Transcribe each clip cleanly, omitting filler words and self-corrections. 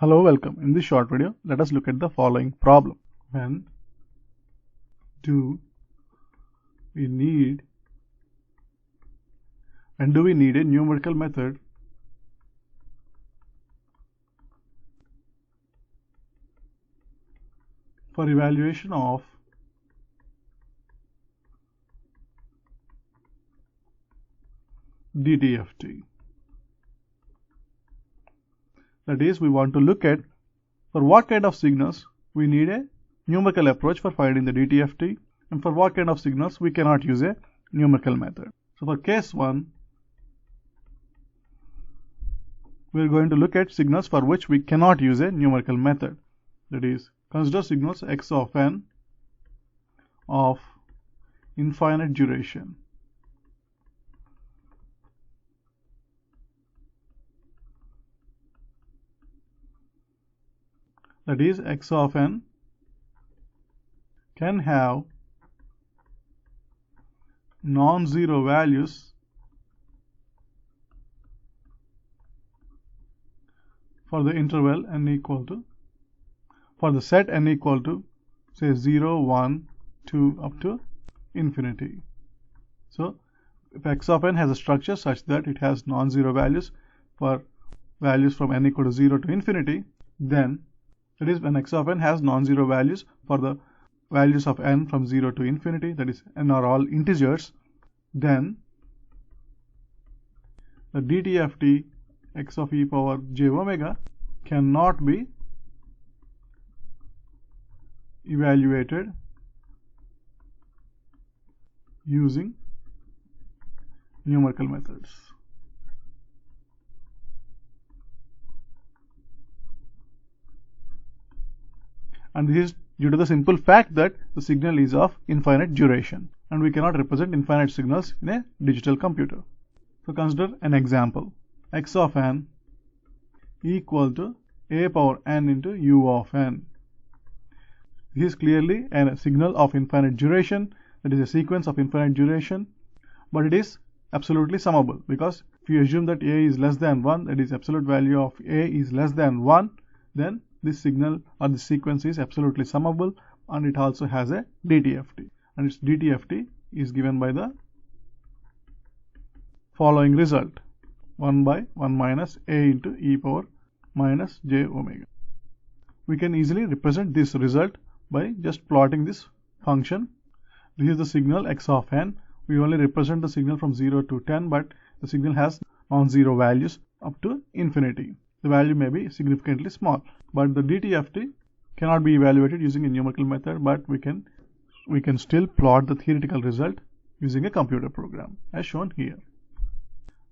Hello, welcome. In this short video, let us look at the following problem. When do we need a numerical method for evaluation of DTFT? That is, we want to look at for what kind of signals we need a numerical approach for finding the DTFT, and for what kind of signals we cannot use a numerical method. So for case 1, we are going to look at signals for which we cannot use a numerical method. That is, consider signals x of n of infinite duration. That is, x of n can have non-zero values for the interval n equal to, for the set n equal to say 0, 1, 2 up to infinity. So if x of n has a structure such that it has non-zero values for values from n equal to 0 to infinity, then that is, when x of n has non-zero values for the values of n from 0 to infinity, that is, n are all integers, then the DTFT x of e power j omega cannot be evaluated using numerical methods. And this is due to the simple fact that the signal is of infinite duration and we cannot represent infinite signals in a digital computer. So consider an example. X of n equal to a power n into u of n. This is clearly a signal of infinite duration, that is a sequence of infinite duration, but it is absolutely summable, because if you assume that a is less than 1, that is absolute value of a is less than 1, then this signal or this sequence is absolutely summable, and it also has a DTFT, and its DTFT is given by the following result: 1 by 1 minus a into e power minus j omega. We can easily represent this result by just plotting this function. This is the signal x of n. We only represent the signal from 0 to 10, but the signal has non-zero values up to infinity. The value may be significantly small, but the DTFT cannot be evaluated using a numerical method, but we can still plot the theoretical result using a computer program as shown here.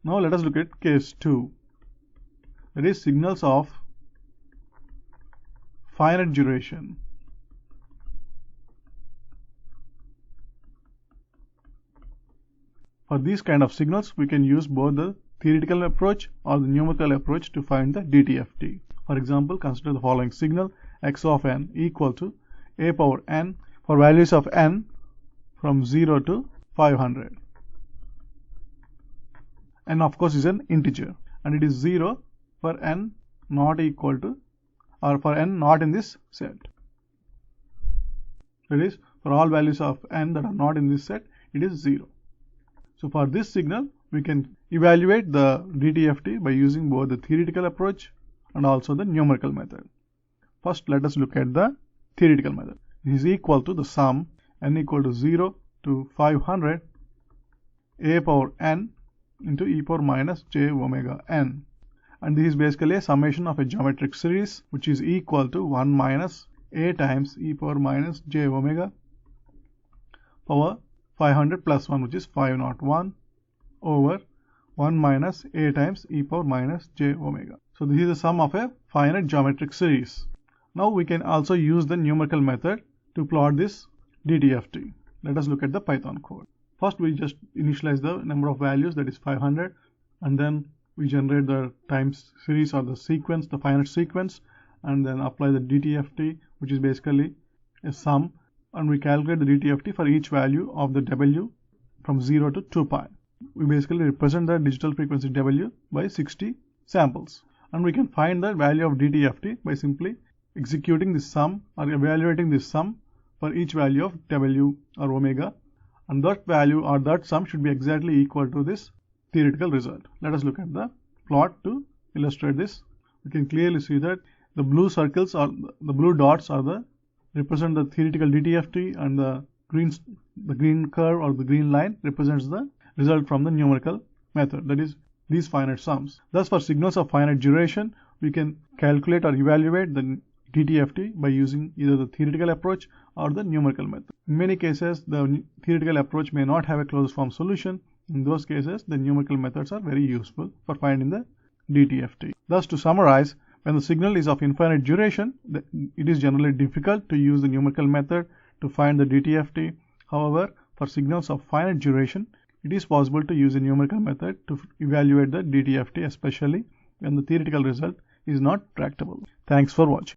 Now let us look at case 2, that is signals of finite duration. For these kind of signals, we can use both the theoretical approach or the numerical approach to find the DTFT. For example, consider the following signal: x of n equal to a power n for values of n from 0 to 500. N of course is an integer, and it is 0 for n not equal to, or for n not in this set. That is, for all values of n that are not in this set, it is 0. So for this signal, we can evaluate the DTFT by using both the theoretical approach and also the numerical method. First, let us look at the theoretical method. This is equal to the sum n equal to 0 to 500 a power n into e power minus j omega n. And this is basically a summation of a geometric series, which is equal to 1 minus a times e power minus j omega power 500 plus 1, which is 501, over 1 minus a times e power minus j omega. So this is the sum of a finite geometric series. Now we can also use the numerical method to plot this DTFT. Let us look at the Python code. First, we just initialize the number of values, that is 500, and then we generate the time series or the sequence, the finite sequence, and then apply the DTFT, which is basically a sum, and we calculate the DTFT for each value of the W from 0 to 2 pi. We basically represent the digital frequency W by 60 samples. and we can find the value of DTFT by simply executing this sum or evaluating this sum for each value of W or omega, and that value or that sum should be exactly equal to this theoretical result. Let us look at the plot to illustrate this. We can clearly see that the blue circles or the blue dots are represent the theoretical DTFT, and the green curve or the green line represents the result from the numerical method, that is these finite sums. Thus, for signals of finite duration, we can calculate or evaluate the DTFT by using either the theoretical approach or the numerical method. In many cases, the theoretical approach may not have a closed form solution. In those cases, the numerical methods are very useful for finding the DTFT. Thus, to summarize, when the signal is of infinite duration, it is generally difficult to use the numerical method to find the DTFT. However, for signals of finite duration, it is possible to use a numerical method to evaluate the DTFT, especially when the theoretical result is not tractable. Thanks for watching.